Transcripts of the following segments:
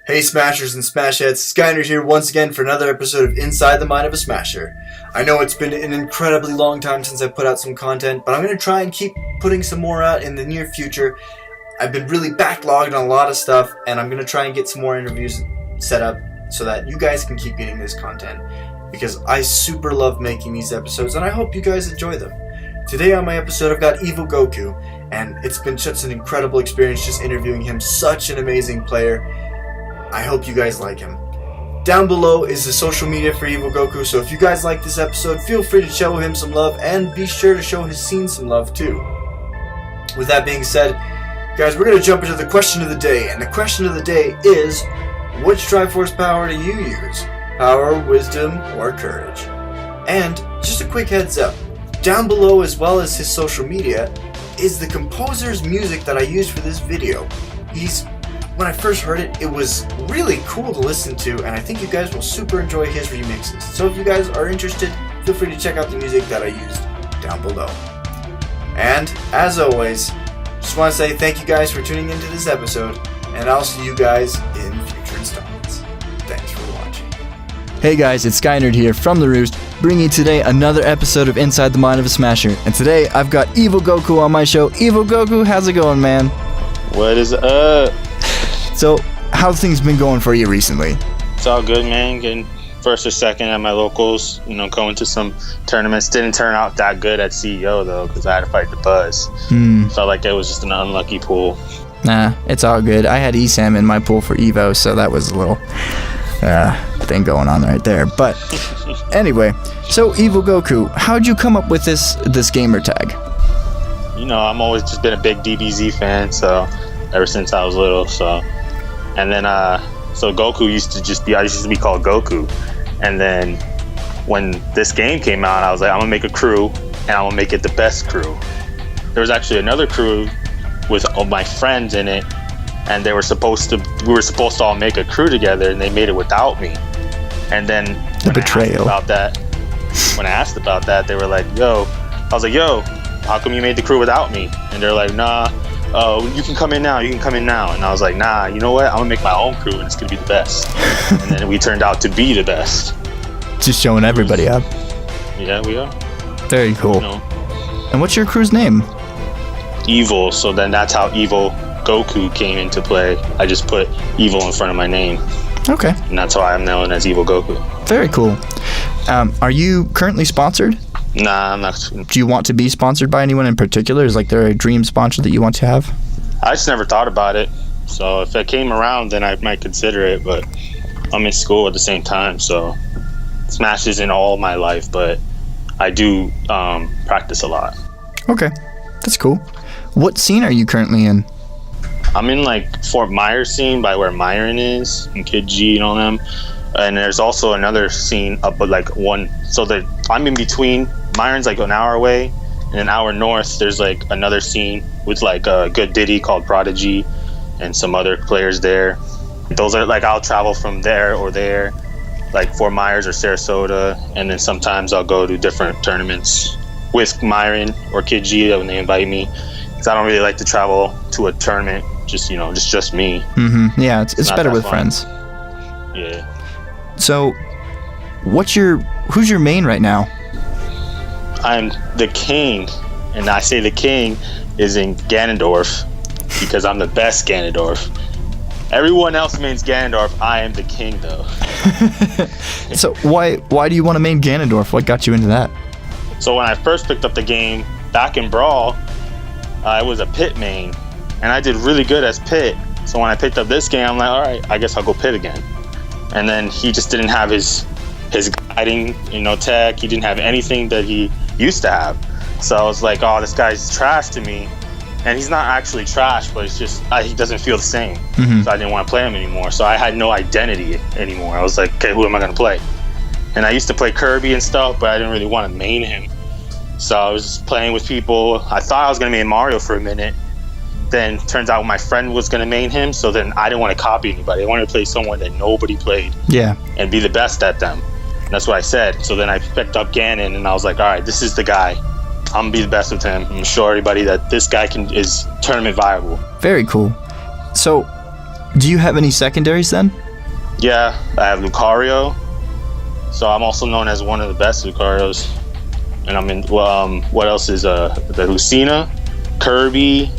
Hey Smashers and Smashheads, Skyner here once again for another episode of Inside the Mind of a Smasher. I know it's been an incredibly long time since I put out some content, but I'm going to try and keep putting some more out in the near future. I've been really backlogged on a lot of stuff, and I'm going to try and get some more interviews set up so that you guys can keep getting this content, because I super love making these episodes, and I hope you guys enjoy them. Today on my episode I've got EvilGoku, and it's been such an incredible experience just interviewing him, such an amazing player. I hope you guys like him. Down below is the social media for EvilGoku, so if you guys like this episode, feel free to show him some love, and be sure to show his scene some love too. With that being said, guys, we're going to jump into the question of the day, and the question of the day is, which Triforce power do you use? Power, wisdom, or courage? And, just a quick heads up, down below as well as his social media, is the composer's music that I used for this video. When I first heard it, it was really cool to listen to, and I think you guys will super enjoy his remixes. So if you guys are interested, feel free to check out the music that I used down below. And, as always, just want to say thank you guys for tuning into this episode, and I'll see you guys in future installments. Thanks for watching. Hey guys, it's Skynerd here from The Roost, bringing you today another episode of Inside the Mind of a Smasher. And today, I've got EvilGoku on my show. EvilGoku, how's it going, man? What is up? So, how's things been going for you recently? It's all good, man. Getting first or second at my locals, going to some tournaments. Didn't turn out that good at CEO, though, because I had to fight the Buzz. Felt like it was just an unlucky pool. Nah, it's all good. I had ESAM in my pool for Evo, so that was a little thing going on right there. But anyway, so EvilGoku, how'd you come up with this gamer tag? I'm always just been a big DBZ fan, so ever since I was little, so. And then, so Goku used to be called Goku. And then when this game came out, I was like, I'm gonna make a crew, and I'm gonna make it the best crew. There was actually another crew with all my friends in it, and we were supposed to all make a crew together, and they made it without me. And then the betrayal. When I asked about that, they were like, I was like, how come you made the crew without me? And they're like, nah, you can come in now. And I was like, nah, you know what? I'm gonna make my own crew, and it's gonna be the best. And then we turned out to be the best. Just showing everybody up. Yeah, we are. Very cool. And what's your crew's name? Evil. So then that's how EvilGoku came into play. I just put evil in front of my name. Okay. And that's why I'm known as EvilGoku. Very cool. Are you currently sponsored? Nah, I'm not. Do you want to be sponsored by anyone in particular? Is there a dream sponsor that you want to have? I just never thought about it. So if it came around, then I might consider it. But I'm in school at the same time, so Smash isn't all my life. But I do practice a lot. Okay, that's cool. What scene are you currently in? I'm in Fort Myers scene by where Myron is and Kid G and all them. And there's also another scene up one. So I'm in between. Myron's an hour away, and an hour north there's another scene with a good ditty called Prodigy and some other players there. Those are I'll travel from there or there, Fort Myers or Sarasota, and then sometimes I'll go to different tournaments with Myron or Kid G when they invite me, because I don't really like to travel to a tournament just me. Yeah, it's better with fun. Friends. Yeah. So, who's your main right now? I'm the king, and I say the king is in Ganondorf because I'm the best Ganondorf. Everyone else mains Ganondorf. I am the king, though. So why do you want to main Ganondorf? What got you into that? So when I first picked up the game back in Brawl, I was a Pit main, and I did really good as Pit. So when I picked up this game, I'm like, all right, I guess I'll go Pit again. And then he just didn't have his guiding, tech. He didn't have anything that he used to have. So I was like, oh, this guy's trash to me. And he's not actually trash, but it's just he doesn't feel the same. So I didn't want to play him anymore. So I had no identity anymore. I was like, okay, who am I going to play? And I used to play Kirby and stuff, but I didn't really want to main him. So I was just playing with people. I thought I was going to main Mario for a minute. Then turns out my friend was going to main him, so then I didn't want to copy anybody. I wanted to play someone that nobody played. Yeah. And be the best at them. And that's what I said. So then I picked up Ganon, and I was like, all right, this is the guy. I'm going to be the best with him. I'm going to show everybody that this guy is tournament viable. Very cool. So, Do you have any secondaries then? Yeah, I have Lucario. So I'm also known as one of the best Lucarios. And I'm in, what else is the Lucina, Kirby,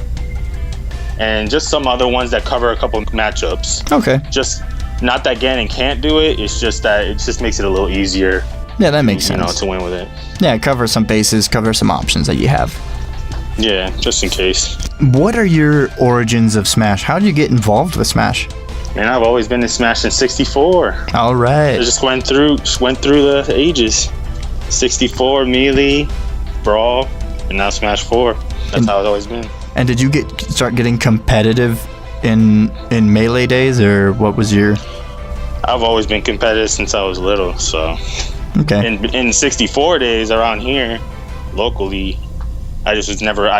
and just some other ones that cover a couple matchups. Okay. Just not that Ganon can't do it. It's just that it just makes it a little easier. Yeah, that makes sense. To win with it. Yeah, cover some bases, cover some options that you have. Yeah, just in case. What are your origins of Smash? How did you get involved with Smash? Man, I've always been in Smash in 64. All right. I just went through the ages. 64, Melee, Brawl, and now Smash 4. That's how it's always been. And did you start getting competitive in Melee days, or what was your... I've always been competitive since I was little, so... Okay. In 64 days around here, locally, I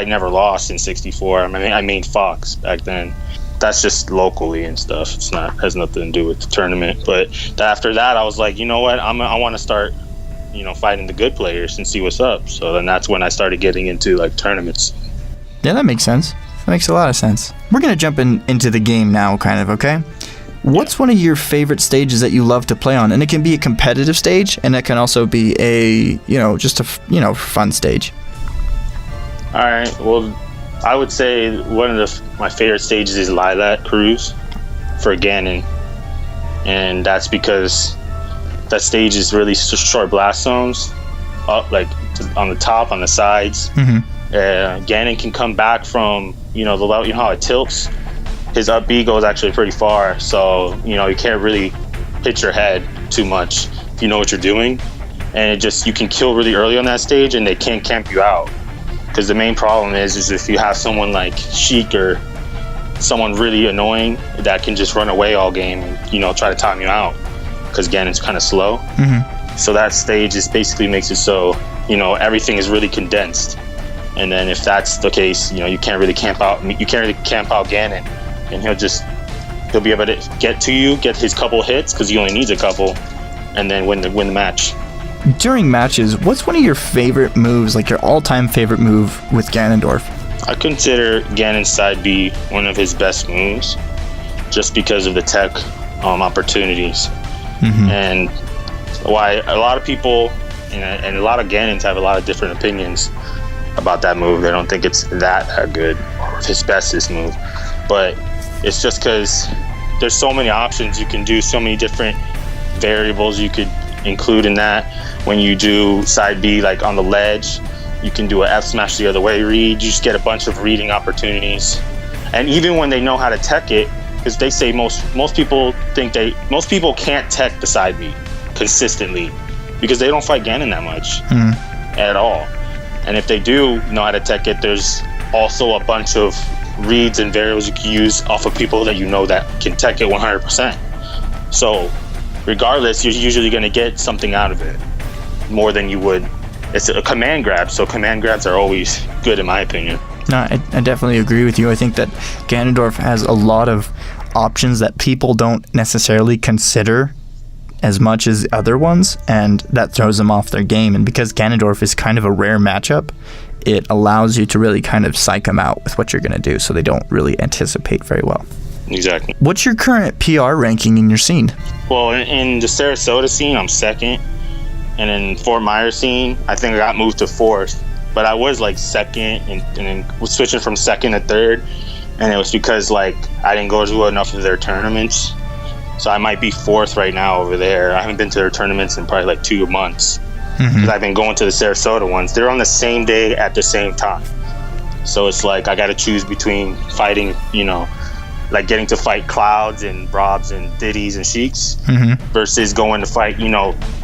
never lost in 64. I mean, I made Fox back then. That's just locally and stuff. Has nothing to do with the tournament. But after that, I was like, you know what? I want to start, fighting the good players and see what's up. So then that's when I started getting into like tournaments. Yeah, that makes sense. That makes a lot of sense. We're gonna jump into the game now, kind of. Okay. What's one of your favorite stages that you love to play on? And it can be a competitive stage, and it can also be a, just a, fun stage. All right. Well, I would say one of my favorite stages is Lilac Cruise for Ganon. And that's because that stage is really short blast zones up, like on the top, on the sides. Mm-hmm. Ganon can come back from, the level, how it tilts. His up B goes actually pretty far, so you can't really hit your head too much if you know what you're doing, and you can kill really early on that stage, and they can't camp you out. Because the main problem is if you have someone like Sheik or someone really annoying that can just run away all game and try to time you out, because Ganon's kind of slow. Mm-hmm. So that stage basically makes it so everything is really condensed, and then if that's the case, you can't really camp out Ganon. And he'll be able to get to you, get his couple hits, because he only needs a couple, and then win the match. During matches, what's one of your favorite moves, like your all-time favorite move with Ganondorf? I consider Ganon's side B one of his best moves, just because of the tech opportunities. Mm-hmm. And why a lot of people and a lot of Ganons have a lot of different opinions about that move. They don't think it's that good or his bestest move, but it's just because there's so many options you can do, so many different variables you could include in that. When you do side B, like on the ledge, you can do a F smash the other way read. You just get a bunch of reading opportunities. And even when they know how to tech it, because they say most people can't tech the side B consistently, because they don't fight Ganon that much at all. And if they do know how to tech it, there's also a bunch of reads and variables you can use off of people that that can tech it 100%. So regardless, you're usually going to get something out of it more than you would. It's a command grab, so command grabs are always good in my opinion. No, I definitely agree with you. I think that Ganondorf has a lot of options that people don't necessarily consider as much as other ones, and that throws them off their game. And because Ganondorf is kind of a rare matchup, it allows you to really kind of psych them out with what you're going to do, so they don't really anticipate very well. Exactly. What's your current PR ranking in your scene? Well, in the Sarasota scene, I'm second. And in Fort Myers scene, I think I got moved to fourth. But I was like second, and then was switching from second to third. And it was because I didn't go to enough of their tournaments. So I might be fourth right now over there. I haven't been to their tournaments in probably 2 months. Because I've been going to the Sarasota ones. They're on the same day at the same time. So it's I got to choose between fighting, getting to fight Clouds and Robs and Diddies and Sheiks versus going to fight,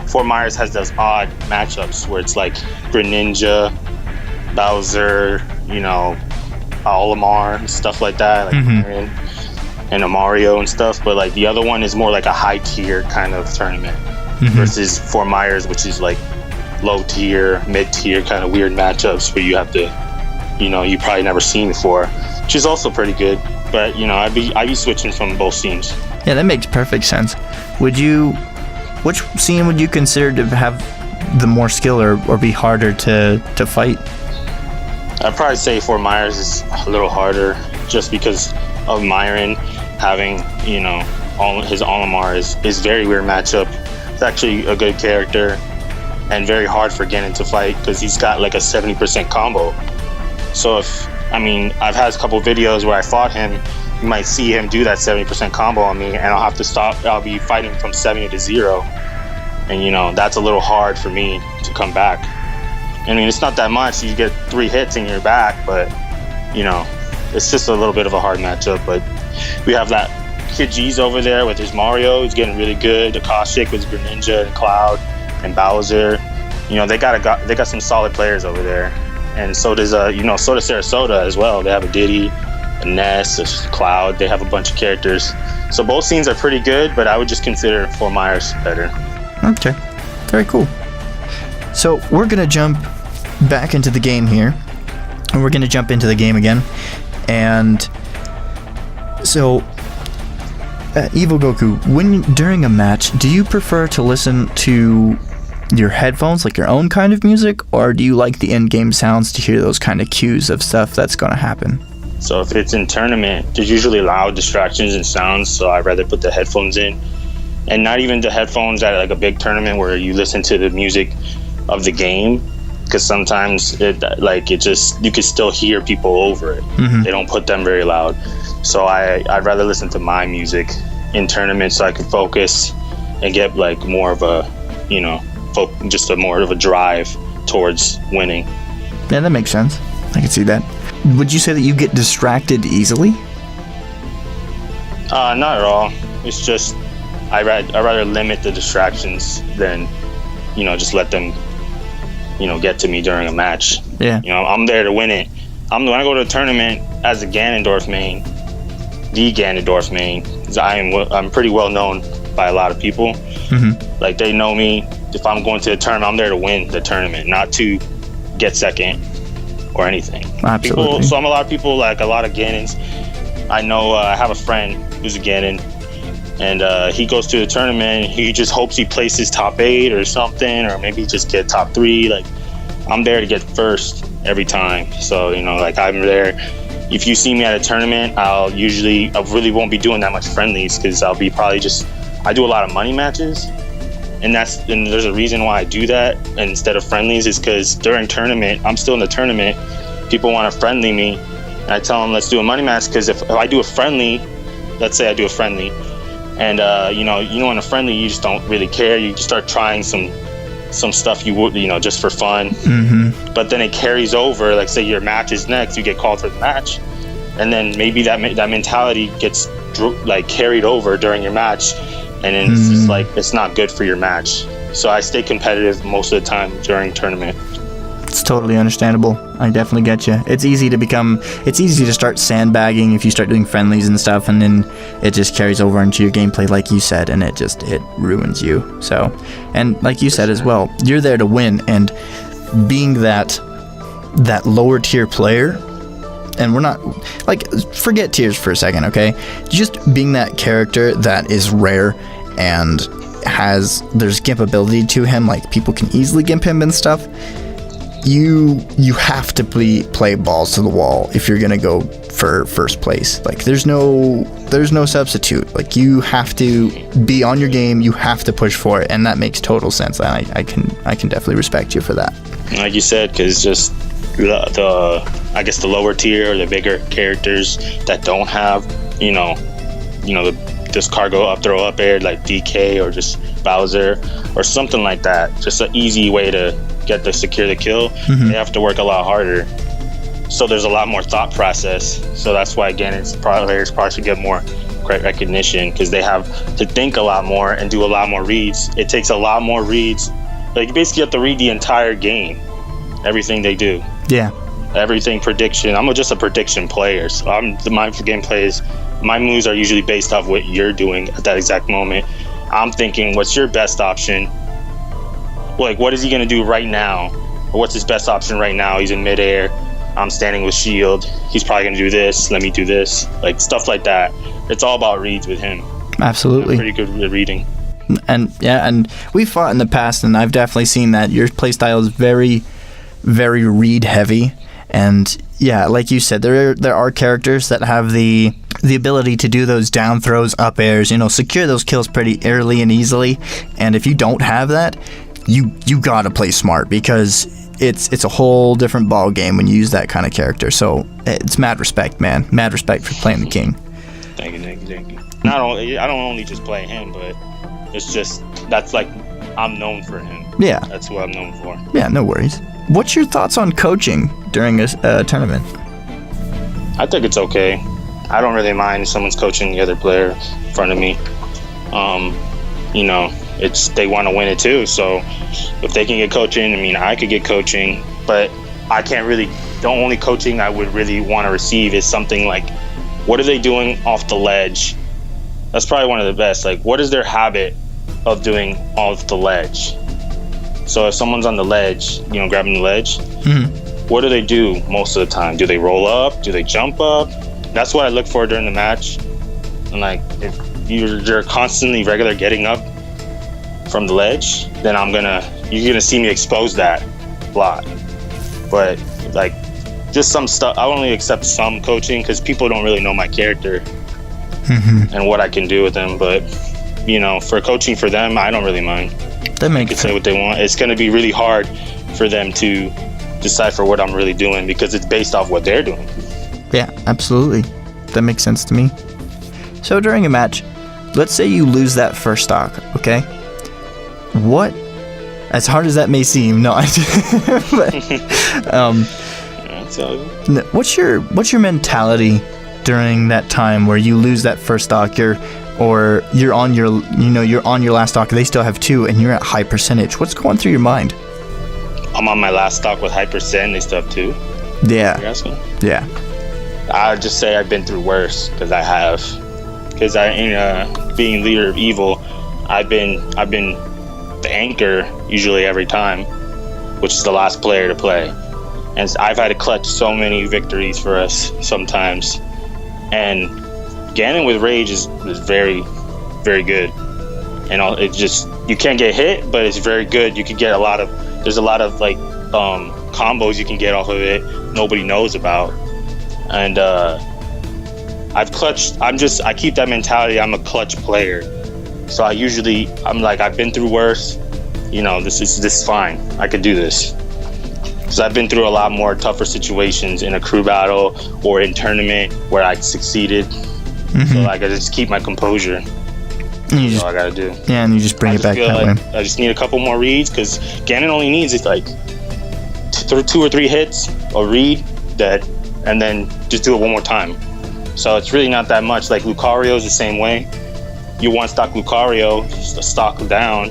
Fort Myers has those odd matchups where it's Greninja, Bowser, Olimar, stuff like that, and a Mario and stuff. But the other one is more like a high tier kind of tournament versus Fort Myers, which is low tier, mid tier kind of weird matchups where you have to, you probably never seen before, which is also pretty good. But I'd be switching from both scenes. Yeah, that makes perfect sense. Which scene would you consider to have the more skill or be harder to fight? I'd probably say Fort Myers is a little harder, just because of Myron having, all his Olimar is very weird matchup. It's actually a good character and very hard for Ganon to fight because he's got like a 70% combo. So I've had a couple videos where I fought him. You might see him do that 70% combo on me, and I'll have to stop. I'll be fighting from 70 to 0, and that's a little hard for me to come back. It's not that much. You get 3 hits and you're back, but it's just a little bit of a hard matchup. But we have that Kid G's over there with his Mario. He's getting really good. The Koshik with Greninja and Cloud and Bowser. They got some solid players over there, and so does Sarasota as well. They have a Diddy, a Ness, a Cloud. They have a bunch of characters. So both scenes are pretty good, but I would just consider Fort Myers better. Okay, very cool. So we're gonna jump back into the game here, and we're gonna jump into the game again. And so, EvilGoku, during a match, do you prefer to listen to your headphones, like your own kind of music, or do you like the in-game sounds to hear those kind of cues of stuff that's gonna happen? So if it's in tournament, there's usually loud distractions and sounds, so I'd rather put the headphones in. And not even the headphones at like a big tournament where you listen to the music of the game, because sometimes you could still hear people over it. Mm-hmm. They don't put them very loud. So I'd rather listen to my music in tournaments so I could focus and get like more of a, more of a drive towards winning. Yeah, that makes sense. I can see that. Would you say that you get distracted easily? Not at all. It's just I'd rather limit the distractions than, just let them, get to me during a match. Yeah. I'm there to win it. When I go to a tournament as a Ganondorf main, the Ganondorf main, I'm pretty well known by a lot of people. Mm-hmm. Like they know me. If I'm going to a tournament, I'm there to win the tournament, not to get second or anything. Absolutely. So I'm a lot of people, like a lot of Ganons. I know I have a friend who's a Ganon, and he goes to a tournament. He just hopes he places top 8 or something, or maybe just get top 3. Like I'm there to get first every time. So I'm there. If you see me at a tournament, I really won't be doing that much friendlies because I'll be I do a lot of money matches, and there's a reason why I do that instead of friendlies is because during tournament, I'm still in the tournament. People want to friendly me, and I tell them let's do a money match because if I do a friendly, let's say I do a friendly, and in a friendly you just don't really care. You just start trying some stuff you would just for fun. Mm-hmm. But then it carries over. Like say your match is next, you get called for the match, and then maybe that mentality gets carried over during your match, and then it's just like it's not good for your match. So I stay competitive most of the time during tournament. It's totally understandable. I definitely get you. It's easy to start sandbagging if you start doing friendlies and stuff, and then it just carries over into your gameplay, like you said, and it ruins you. So, and like you said as well, you're there to win, and being that lower tier player, and we're not, forget tiers for a second, okay? Just being that character that is rare and there's gimp ability to him, like people can easily gimp him and stuff. You have to play balls to the wall if you're gonna go for first place. Like there's no substitute. Like you have to be on your game. You have to push for it, and that makes total sense. I can definitely respect you for that. Like you said, because just the lower tier or the bigger characters that don't have this cargo up throw up air like DK or just Bowser or something like that. Just an easy way to secure the kill. Mm-hmm. They have to work a lot harder, so there's a lot more thought process. So that's why Ganon's players probably should get more recognition, because they have to think a lot more and do a lot more reads. It takes a lot more reads. Like you basically have to read the entire game, everything they do. Yeah, everything prediction. I'm just a prediction player, so my gameplay is, my moves are usually based off what you're doing at that exact moment. I'm thinking, what's your best option? Like, what is he gonna do right now? Or what's his best option right now? He's in midair. I'm standing with shield. He's probably gonna do this. Let me do this. Like stuff like that. It's all about reads with him. Absolutely. I'm pretty good at reading. And we've fought in the past, and I've definitely seen that your playstyle is very, very read heavy. And yeah, like you said, there are characters that have the the ability to do those down throws, up airs, secure those kills pretty early and easily. And if you don't have that, you gotta play smart, because it's a whole different ball game when you use that kind of character. So it's mad respect, man. Mad respect for playing the king. Thank you. Not only I don't only just play him, but it's just that's like I'm known for him. Yeah. That's what I'm known for. Yeah, no worries. What's your thoughts on coaching during a tournament? I think it's okay. I don't really mind if someone's coaching the other player in front of me. It's they want to win it too. So if they can get coaching, I mean, I could get coaching, but I can't really. The only coaching I would really want to receive is something like, what are they doing off the ledge? That's probably one of the best. Like, what is their habit of doing off the ledge? So if someone's on the ledge, grabbing the ledge, what do they do most of the time? Do they roll up? Do they jump up? That's what I look for during the match. And like, if you're constantly regular getting up from the ledge, then you're gonna see me expose that a lot. But like, just some stuff, I only accept some coaching because people don't really know my character and what I can do with them. But for coaching for them, I don't really mind. That makes They can say what they want. It's gonna be really hard for them to decipher what I'm really doing because it's based off what they're doing. Yeah, absolutely. That makes sense to me. So during a match, let's say you lose that first stock, okay? What, as hard as that may seem, no, what's your mentality during that time where you lose that first stock, you're on your last stock, they still have 2, and you're at high percentage? What's going through your mind? I'm on my last stock with high percent, they still have 2? Yeah. You're asking? Yeah. I'd just say I've been through worse, because I have. Because being leader of Evil, I've been the anchor usually every time, which is the last player to play. And I've had to clutch so many victories for us sometimes. And Ganon with Rage is very, very good. And it just, you can't get hit, but it's very good. You can get there's a lot of like combos you can get off of it nobody knows about. And I keep that mentality. I'm a clutch player. So I'm like, I've been through worse. This is fine. I could do this. Because I've been through a lot more tougher situations in a crew battle or in tournament where I succeeded. So like, I just keep my composure. That's all I gotta do. Yeah, and you just bring it back that way. I just need a couple more reads, because Ganon only needs like 2 or 3 hits, a read, and then just do it one more time. So it's really not that much. Like Lucario is the same way. You one stock Lucario, just a stock down.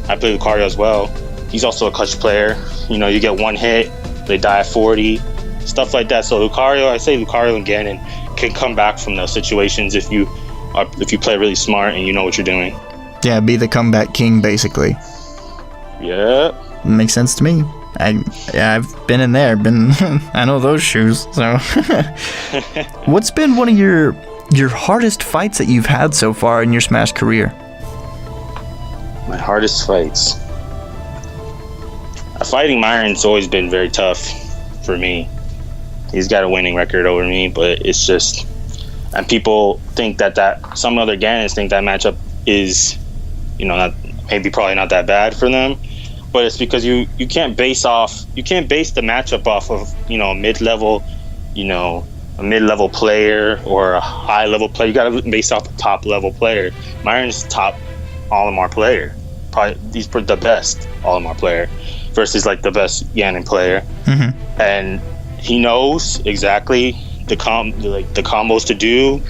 I play Lucario as well. He's also a clutch player. You get 1 hit, they die at 40, stuff like that. So I say Lucario and Ganon can come back from those situations if you play really smart and you know what you're doing. Yeah, be the comeback king, basically. Yeah. Makes sense to me. I've been in there. I know those shoes. So, what's been one of your hardest fights that you've had so far in your Smash career? My hardest fights. Fighting Myron's always been very tough for me. He's got a winning record over me, but it's just, and people think that some other Ganons think that matchup is, probably not that bad for them. But it's because you can't base the matchup off of a mid-level player or a high-level player. You got to base off a top-level player. Myron's top Olimar player, probably he's the best Olimar player versus like the best Ganon player, and he knows exactly the combos to do,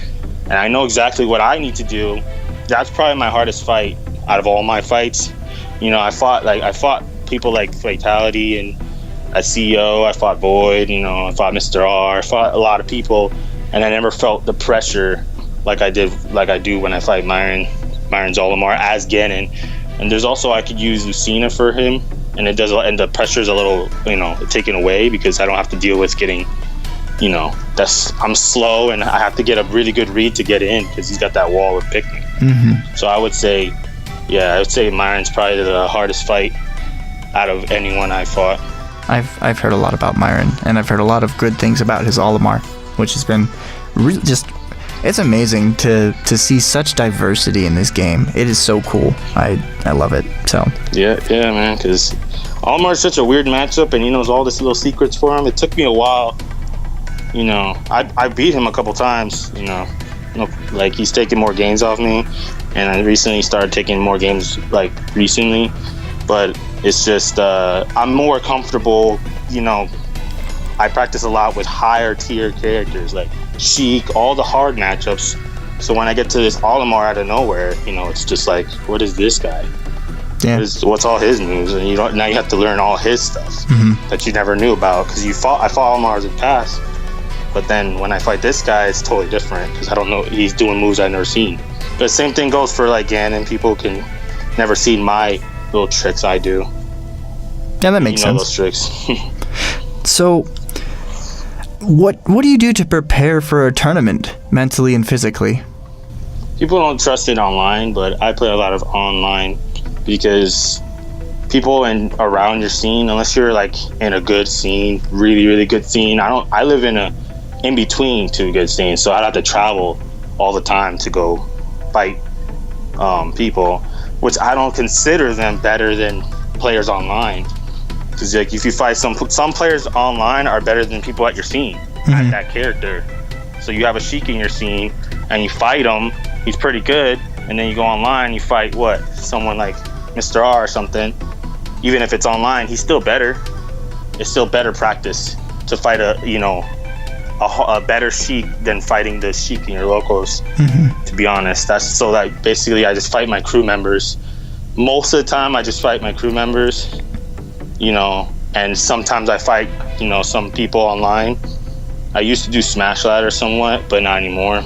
and I know exactly what I need to do. That's probably my hardest fight out of all my fights. I fought people like Fatality and a CEO. I fought Void. I fought Mr. R. I fought a lot of people, and I never felt the pressure like I do when I fight Myron's Olimar as Ganon. And there's also, I could use Lucina for him, and the pressure's a little taken away because I don't have to deal with getting I'm slow and I have to get a really good read to get in because he's got that wall with Pikmin. So I would say Myron's probably the hardest fight out of anyone I fought. I've heard a lot about Myron, and I've heard a lot of good things about his Olimar, which has been really just it's amazing to see such diversity in this game. It is so cool. I love it. So yeah, man. Because Olimar is such a weird matchup, and he knows all this little secrets for him. It took me a while. You know, I beat him a couple times. You know, like he's taking more games off me, and I recently started taking more games like recently. But it's just I'm more comfortable. You know, I practice a lot with higher tier characters like Sheik, all the hard matchups. So when I get to this Olimar out of nowhere, you know, it's just like, what is this guy? Yeah. What's all his moves? And now you have to learn all his stuff that you never knew about because I fought Olimar in the past. But then when I fight this guy, it's totally different because I don't know, he's doing moves I've never seen. But the same thing goes for like Ganon. People can never see my little tricks I do. Yeah, that makes sense. Those tricks. So, what do you do to prepare for a tournament, mentally and physically? People don't trust it online, but I play a lot of online because people around your scene, unless you're like in a good scene, really, really good scene. I live in between two good scenes, so I'd have to travel all the time to go fight people, which I don't consider them better than players online. Because like if you fight some players online are better than people at your scene at that character. So you have a Sheik in your scene and you fight him, he's pretty good, and then you go online, you fight someone like Mr. R or something. Even if it's online, he's still better. It's still better practice to fight a better Sheik than fighting the Sheik in your locals. To be honest, that basically I just fight my crew members. Most of the time, I just fight my crew members. You know, and sometimes I fight, you know, some people online. I used to do Smash Ladder somewhat, but not anymore.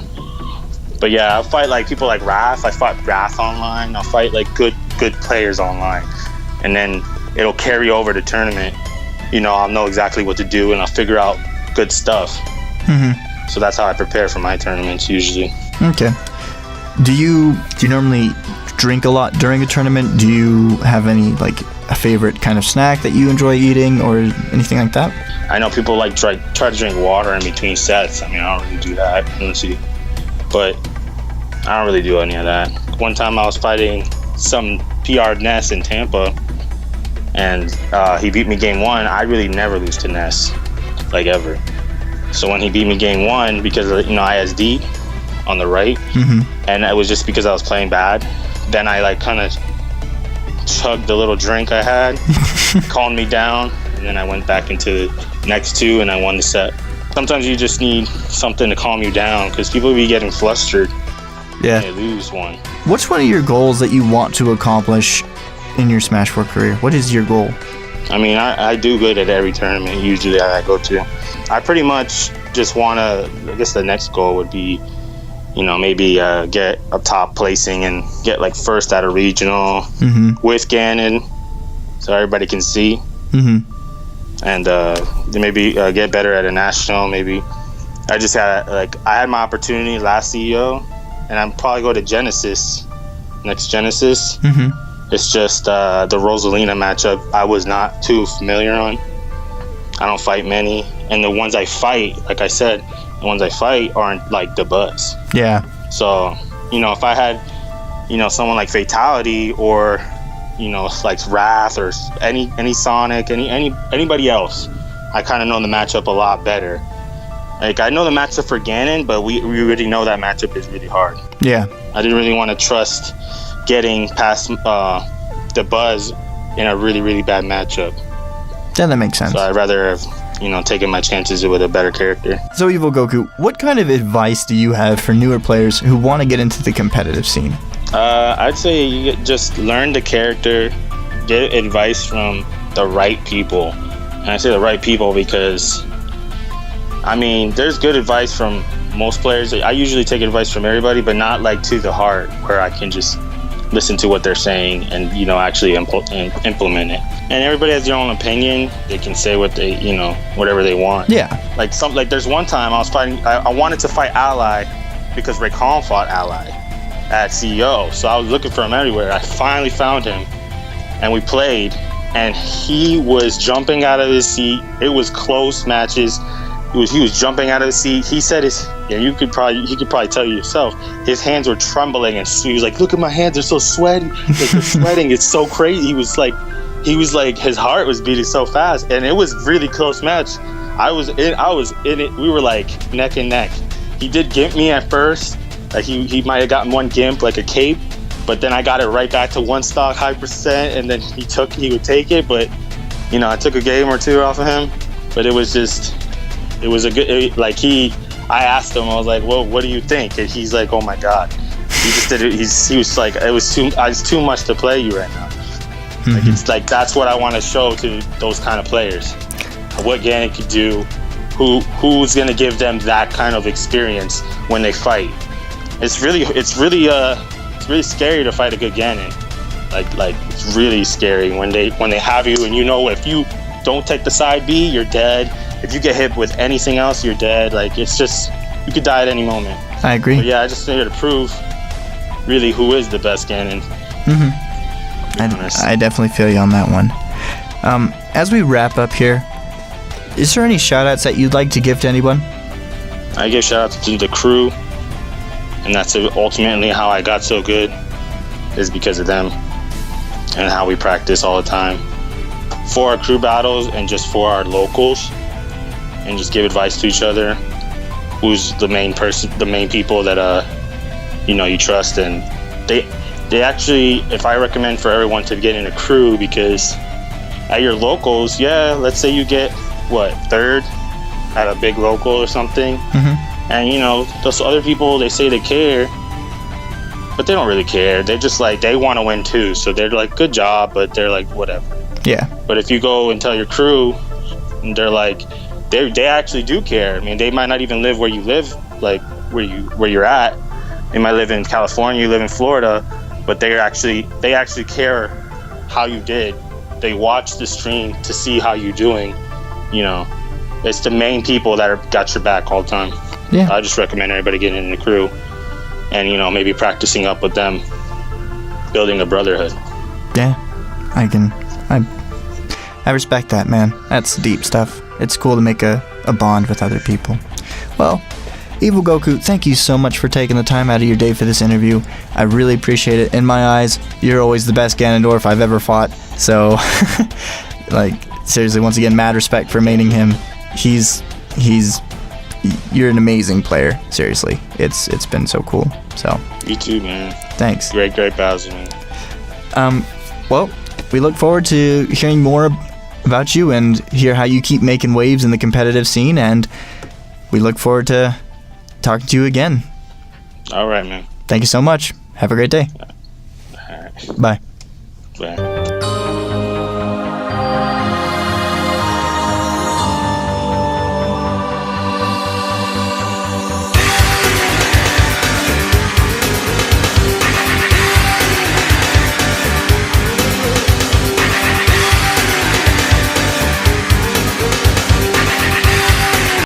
But yeah, I'll fight like people like Wrath. I fought Wrath online. I'll fight like good players online, and then it'll carry over to tournament. You know, I'll know exactly what to do, and I'll figure out good stuff. So that's how I prepare for my tournaments usually. Okay. Do you normally drink a lot during a tournament? Do you have any like a favorite kind of snack that you enjoy eating or anything like that? I know people like try to drink water in between sets. I mean, I don't really do that, honestly. But I don't really do any of that. One time I was fighting some PR Ness in Tampa, and he beat me game 1. I really never lose to Ness, like ever. So when he beat me game 1, because you know I SD on the right, and it was just because I was playing bad. Then I like kind of chugged the little drink I had, calmed me down, and then I went back into the next 2 and I won the set. Sometimes you just need something to calm you down because people be getting flustered. Yeah. They lose one. What's one of your goals that you want to accomplish in your Smash 4 career? What is your goal? I mean, I do good at every tournament usually that I go to. I pretty much just want to, I guess the next goal would be, you know, maybe get a top placing and get like first at a regional with Ganon so everybody can see. And maybe get better at a national. Maybe I just had I had my opportunity last CEO, and I'm probably go to Genesis, next Genesis. It's just the Rosalina matchup I was not too familiar on. I don't fight many, and the ones I fight, like I said, the ones I fight aren't like the buzz. Yeah. So, you know, if I had, you know, someone like Fatality or, you know, like Wrath or any Sonic, anybody else, I kind of know the matchup a lot better. Like, I know the matchup for Ganon, but we already know that matchup is really hard. Yeah. I didn't really want to trust getting past the buzz in a really, really bad matchup. Yeah, that makes sense. So I'd rather have, you know, taken my chances with a better character. So EvilGoku, what kind of advice do you have for newer players who want to get into the competitive scene? I'd say you just learn the character, get advice from the right people. And I say the right people because, I mean, there's good advice from most players. I usually take advice from everybody, but not like to the heart where I can just listen to what they're saying and, you know, actually implement it. And everybody has their own opinion. They can say what they, you know, whatever they want. Yeah. Like there's one time I was fighting, I wanted to fight Ally because Raycon fought Ally at CEO. So I was looking for him everywhere. I finally found him and we played, and he was jumping out of his seat. It was close matches. He was jumping out of the seat. He said he could probably tell you yourself. His hands were trembling, and he was like, "Look at my hands, they're so sweaty. Like, they're sweating. It's so crazy." He was like, his heart was beating so fast, and it was really close match. I was in it. We were like neck and neck. He did gimp me at first. Like he might have gotten one gimp, like a cape, but then I got it right back to one stock high percent, and then he would take it. But I took a game or two off of him. But it was a good. I asked him. I was like, "Well, what do you think?" And he's like, "Oh my God." He just did it. He was like, "It's too much to play you right now." Mm-hmm. Like it's like that's what I want to show to those kind of players. What Ganon could do. Who's gonna give them that kind of experience when they fight? It's really scary to fight a good Ganon. Like it's really scary when they have you, and if you don't take the side B, you're dead. If you get hit with anything else, you're dead. Like it's just you could die at any moment. I agree. But yeah, I just here to prove really who is the best Ganon. I definitely feel you on that one. As we wrap up here, is there any shout outs that you'd like to give to anyone? I give shout outs to the crew, and that's ultimately how I got so good, is because of them and how we practice all the time for our crew battles and just for our locals, and just give advice to each other. Who's the main people that you trust, and they actually, if I recommend for everyone to get in a crew, because at your locals, let's say you get third at a big local or something, and those other people, they say they care, but they don't really care. They're just like, they want to win too, so they're like, good job, but they're like, whatever. Yeah. But if you go and tell your crew, and they're like, they actually do care. I mean, they might not even live where you live, like where you're at. They might live in California, you live in Florida, but they actually care how you did. They watch the stream to see how you're doing. It's the main people that got your back all the time. Yeah. I just recommend everybody getting in the crew, and maybe practicing up with them, building a brotherhood. Yeah, I respect that, man. That's deep stuff. It's cool to make a bond with other people. Well, EvilGoku, thank you so much for taking the time out of your day for this interview. I really appreciate it. In my eyes, you're always the best Ganondorf I've ever fought. So, seriously, once again, mad respect for maining him. You're an amazing player. Seriously, it's been so cool. So. You too, man. Thanks. Great Bowser, man. Well, we look forward to hearing more about you and hear how you keep making waves in the competitive scene, and we look forward to talking to you again. All right, man. Thank you so much. Have a great day. All right. Bye. Bye.